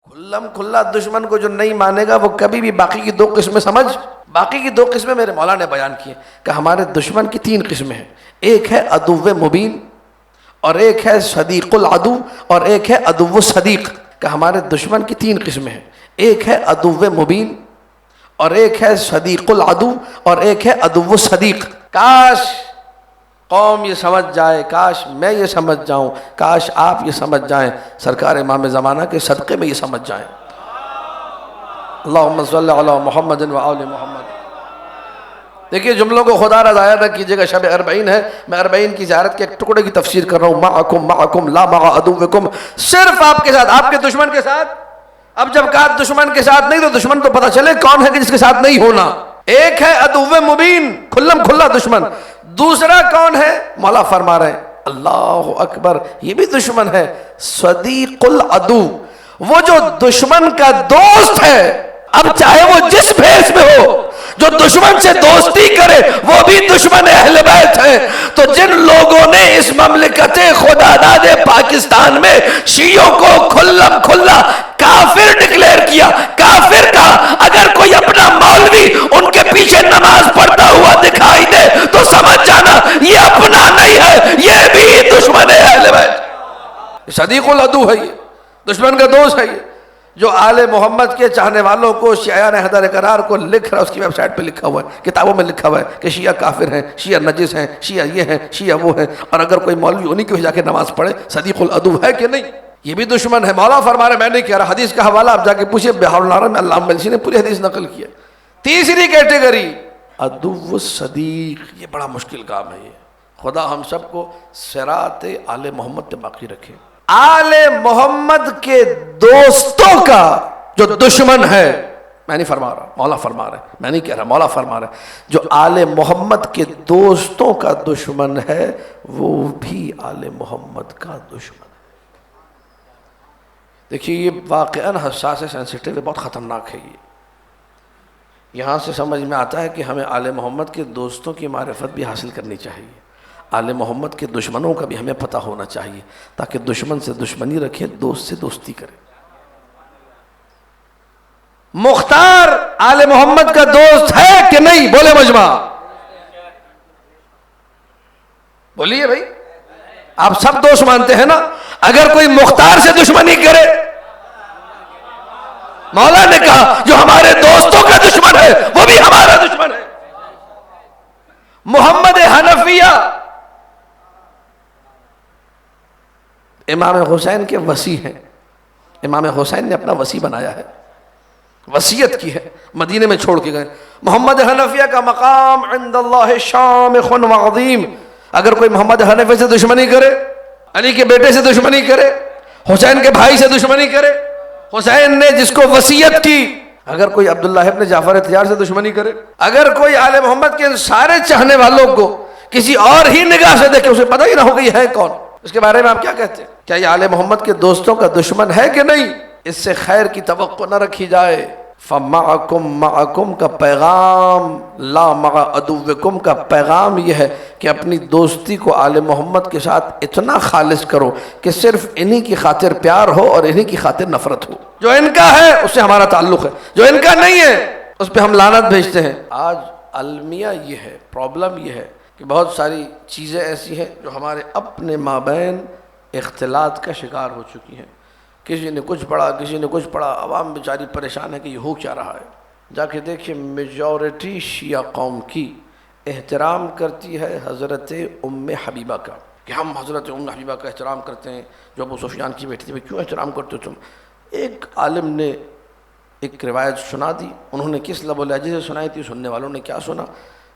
کھلم کھلا دشمن کو جو نہیں مانے گا وہ کبھی بھی باقی کی دو قسمیں میرے مولا نے بیان کی کہ ہمارے دشمن کی تین قسمیں ہیں. ایک ہے عدو مبین اور ایک ہے صدیق العدو اور ایک ہے عدو صدیق. کہ ہمارے دشمن کی تین قسمیں ہیں. ایک ہے عدو مبین اور ایک ہے صدیق العدو اور ایک ہے عدو صدیق. کاش قوم یہ سمجھ جائے، کاش میں یہ سمجھ جاؤں، کاش آپ یہ سمجھ جائیں، سرکار امام زمانہ کے صدقے میں یہ سمجھ جائیں. اللہم صلی علی محمد و آل محمد. دیکھیے جملوں کو خدا را ضائع نہ کیجیے گا. شب 40 ہے، میں 40 کی زیارت کے ایک ٹکڑے کی تفسیر کر رہا ہوں. معکم لا مع عدوکم، صرف آپ کے ساتھ، آپ کے دشمن کے ساتھ. اب جب کہا دشمن کے ساتھ نہیں تو دشمن تو پتہ چلے کون ہے کہ جس کے ساتھ نہیں ہونا. ایک ہے عدو مبین، کھلم کھلا دشمن. دوسرا کون ہے؟ مولا فرما رہے ہیں اللہ اکبر، یہ بھی دشمن ہے. صدیق العدو، وہ جو دشمن کا دوست ہے، اب چاہے وہ جس بھیس میں ہو، جو دشمن سے دوستی کرے وہ بھی دشمن اہل بیت ہے. تو جن لوگوں نے اس مملکت خدا داد پاکستان میں شیعوں کو کھلم کھلا کافر ڈکلیئر کیا، کافر کہا، اگر کوئی اپنا مولوی ان کے پیچھے نماز پڑھتا ہوا دکھائی دے تو سمجھ جانا یہ اپنا نہیں ہے، یہ بھی دشمن اہل بیت. صدیق العدو ہے، یہ دشمن کا دوست ہے. یہ جو آل محمد کے چاہنے والوں کو شیعیان حیدر قرار کو لکھ رہا، اس کی ویب سائٹ پہ لکھا ہوا ہے، کتابوں میں لکھا ہوا ہے کہ شیعہ کافر ہیں، شیعہ نجس ہیں، شیعہ یہ ہیں، شیعہ وہ ہیں. اور اگر کوئی مولوی انہی کی جا کے نماز پڑھے، صدیق العدو ہے کہ نہیں؟ یہ بھی دشمن ہے. مولا فرما رہے، میں نہیں کہہ رہا، حدیث کا حوالہ آپ جا کے پوچھیں، بہار النار میں علامہ ملسی نے پوری حدیث نقل کیا. تیسری کیٹیگری عدو صدیق، یہ بڑا مشکل کام ہے. یہ خدا ہم سب کو صراط آل محمد پہ باقی رکھے. آل محمد کے دوستوں کا جو دشمن ہے، میں نہیں فرما رہا، مولا فرما رہے، میں نہیں کہہ رہا، مولا فرما رہے، جو آل محمد کے دوستوں کا دشمن ہے وہ بھی آل محمد کا دشمن ہے. دیکھیے یہ واقعاً حساس ہے، سینسیٹیو ہے، بہت خطرناک ہے. یہاں سے سمجھ میں آتا ہے کہ ہمیں آل محمد کے دوستوں کی معرفت بھی حاصل کرنی چاہیے، آل محمد کے دشمنوں کا بھی ہمیں پتہ ہونا چاہیے، تاکہ دشمن سے دشمنی رکھیں، دوست سے دوستی کریں. مختار آل محمد کا دوست ہے کہ نہیں؟ بولے مجمع، بولیے بھائی. آپ سب دوست مانتے ہیں نا؟ اگر کوئی مختار سے دشمنی کرے، مولا نے کہا جو ہمارے دوستوں کا دشمن ہے وہ بھی ہمارا دشمن ہے. محمد حنفیہ امام حسین کے وصی ہیں. امام حسین نے اپنا وصی بنایا ہے، وصیت کی ہے، مدینے میں چھوڑ کے گئے. محمد حنفیہ کا مقام عند اللہ شامخ وعظیم. اگر کوئی محمد حنفی سے دشمنی کرے، علی کے بیٹے سے دشمنی کرے، حسین کے بھائی سے دشمنی کرے، حسین نے جس کو وصیت کی، اگر کوئی عبداللہ ابن جعفر طیار سے دشمنی کرے، اگر کوئی آل محمد کے سارے چاہنے والوں کو کسی اور ہی نگاہ سے دیکھے، اسے پتہ ہی نہ ہوگا یہ ہے کون، اس کے بارے میں آپ کیا کہتے ہیں؟ کیا یہ آل محمد کے دوستوں کا دشمن ہے کہ نہیں؟ اس سے خیر کی توقع نہ رکھی جائے. فَمَعَكُمْ کا پیغام، لا مع عدوکم کا پیغام یہ ہے کہ اپنی دوستی کو آل محمد کے ساتھ اتنا خالص کرو کہ صرف انہی کی خاطر پیار ہو اور انہی کی خاطر نفرت ہو. جو ان کا ہے اس سے ہمارا تعلق ہے، جو ان کا نہیں ہے اس پہ ہم لعنت بھیجتے ہیں. آج المیہ یہ ہے، پرابلم یہ ہے کہ بہت ساری چیزیں ایسی ہیں جو ہمارے اپنے مابین اختلاط کا شکار ہو چکی ہیں. کسی نے کچھ پڑھا، کسی نے کچھ پڑھا، عوام بیچاری پریشان ہے کہ یہ ہو کیا رہا ہے. جا کے دیکھیے میجورٹی شیعہ قوم کی احترام کرتی ہے حضرت ام حبیبہ کا، کہ ہم حضرت ام حبیبہ کا احترام کرتے ہیں جو ابو سفیان کی بیٹی تھی. کیوں احترام کرتے ہو تم؟ ایک عالم نے ایک روایت سنا دی، انہوں نے کس لب و لہجے سے سنائی تھی، سننے والوں نے کیا سنا؟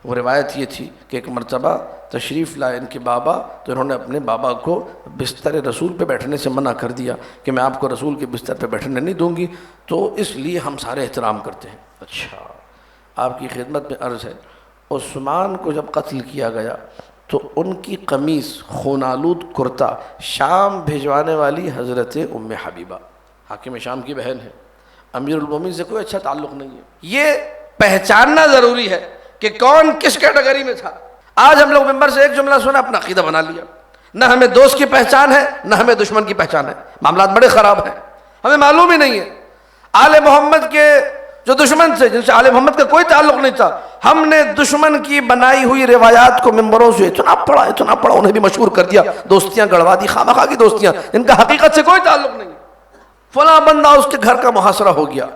وہ روایت یہ تھی کہ ایک مرتبہ تشریف لائے ان کے بابا، تو انہوں نے اپنے بابا کو بستر رسول پہ بیٹھنے سے منع کر دیا کہ میں آپ کو رسول کے بستر پہ بیٹھنے نہیں دوں گی، تو اس لیے ہم سارے احترام کرتے ہیں. اچھا، آپ کی خدمت میں عرض ہے، عثمان کو جب قتل کیا گیا تو ان کی قمیص خون آلود کرتا شام بھیجوانے والی حضرت ام حبیبہ، حاکم شام کی بہن ہے، امیر المومنین سے کوئی اچھا تعلق نہیں ہے. یہ پہچاننا ضروری ہے کہ کون کس کیٹیگری میں تھا. آج ہم لوگ ممبر سے ایک جملہ سنا، اپنا عقیدہ بنا لیا، نہ ہمیں دوست کی پہچان ہے نہ ہمیں دشمن کی پہچان ہے. معاملات بڑے خراب ہیں، ہمیں معلوم ہی نہیں ہے آل محمد کے جو دشمن تھے، جن سے آل محمد کا کوئی تعلق نہیں تھا، ہم نے دشمن کی بنائی ہوئی روایات کو ممبروں سے اتنا پڑھا انہیں بھی مشہور کر دیا، دوستیاں گڑوا دی، خامخواہ کی دوستیاں ان کا حقیقت سے کوئی تعلق نہیں۔ فلاں بندہ اس کے گھر کا محاصرہ ہو گیا،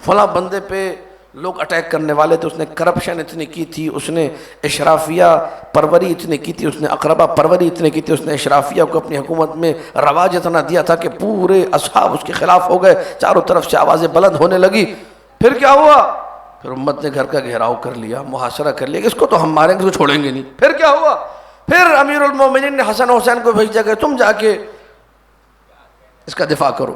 فلاں بندے پہ لوگ اٹیک کرنے والے تھے، اس نے کرپشن اتنی کی تھی، اس نے اشرافیہ پروری اتنی کی تھی، اس نے اقربا پروری اتنی کی تھی، اس نے اشرافیہ کو اپنی حکومت میں رواج اتنا دیا تھا کہ پورے اصحاب اس کے خلاف ہو گئے، چاروں طرف سے آوازیں بلند ہونے لگی۔ پھر کیا ہوا؟ پھر امت نے گھر کا گھیراؤ کر لیا، محاصرہ کر لیا کہ اس کو تو ہم ماریں گے، اس کو چھوڑیں گے نہیں۔ پھر کیا ہوا؟ پھر امیر المومنین نے حسن و حسین کو بھیجا کہ تم جا کے اس کا دفاع کرو۔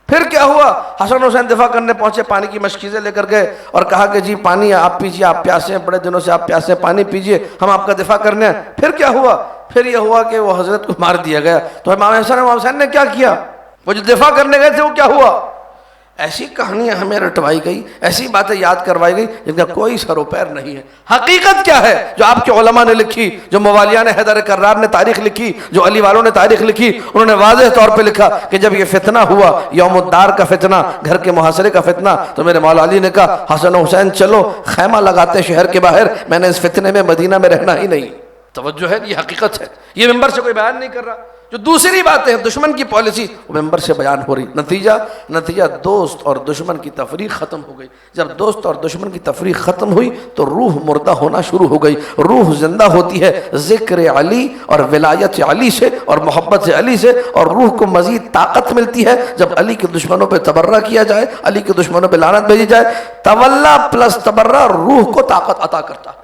پھر کیا ہوا؟ حسن حسین دفاع کرنے پہنچے، پانی کی مشکیزیں لے کر گئے اور کہا کہ جی پانی آپ پیجیے، آپ پیاسے ہیں، بڑے دنوں سے آپ پیاسے ہیں، پانی پیجیے، ہم آپ کا دفاع کرنے ہیں۔ پھر کیا ہوا؟ پھر یہ ہوا کہ وہ حضرت کو مار دیا گیا۔ تو امام حسن امام حسین نے کیا کیا؟ وہ جو دفاع کرنے گئے تھے وہ کیا ہوا؟ ایسی کہانیاں ہمیں رٹوائی گئی، ایسی باتیں یاد کروائی گئی جن کا کوئی سر و پیر نہیں ہے۔ حقیقت کیا ہے جو آپ کے علماء نے لکھی، جو موالیان حیدر کرار نے تاریخ لکھی، جو علی والوں نے تاریخ لکھی، انہوں نے واضح طور پہ لکھا کہ جب یہ فتنہ ہوا، یوم الدار کا فتنہ، گھر کے محاصرے کا فتنہ، تو میرے مولا علی نے کہا حسن و حسین چلو خیمہ لگاتے شہر کے باہر، میں نے اس فتنے میں مدینہ میں رہنا ہی نہیں۔ توجہ ہے، یہ حقیقت ہے، یہ ممبر سے کوئی بیان نہیں کر رہا۔ جو دوسری باتیں ہیں دشمن کی پالیسی، وہ ممبر سے بیان ہو رہی۔ نتیجہ دوست اور دشمن کی تفریق ختم ہو گئی۔ جب دوست اور دشمن کی تفریق ختم ہوئی تو روح مردہ ہونا شروع ہو گئی، روح زندہ ہوتی ہے ذکر علی اور ولایت علی سے اور محبت علی سے، اور روح کو مزید طاقت ملتی ہے جب علی کے دشمنوں پہ تبرہ کیا جائے، علی کے دشمنوں پہ لعنت بھیجی جائے۔ تولا پلس تبرہ روح کو طاقت عطا کرتا ہے۔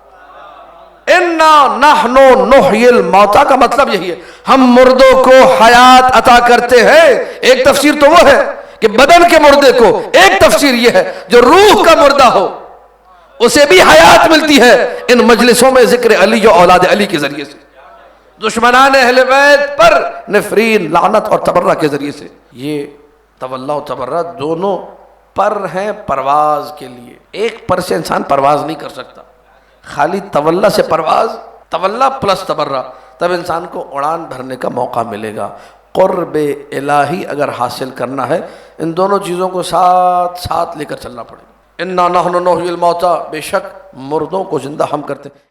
اِنَّا نَحْنُ نُحْيِي الْمَوْتَى کا مطلب یہی ہے، ہم مردوں کو حیات عطا کرتے ہیں۔ ایک تفسیر تو وہ ہے کہ بدن کے مردے کو، ایک تفسیر یہ ہے جو روح کا مردہ ہو اسے بھی حیات ملتی ہے ان مجلسوں میں ذکر علی و اولاد علی کے ذریعے سے، دشمنان اہل بیت پر نفرین، لعنت اور تبرہ کے ذریعے سے۔ یہ تولا و تبرہ دونوں پر ہیں پرواز کے لیے، ایک پر سے انسان پرواز نہیں کر سکتا، خالی تولا سے پرواز، تولا پلس تبرہ، تب انسان کو اڑان بھرنے کا موقع ملے گا۔ قرب الہی اگر حاصل کرنا ہے ان دونوں چیزوں کو ساتھ ساتھ لے کر چلنا پڑے گا۔ اِنَّا نَحْنُ نُحْيِي الْمَوْتَى، بے شک مردوں کو زندہ ہم کرتے ہیں۔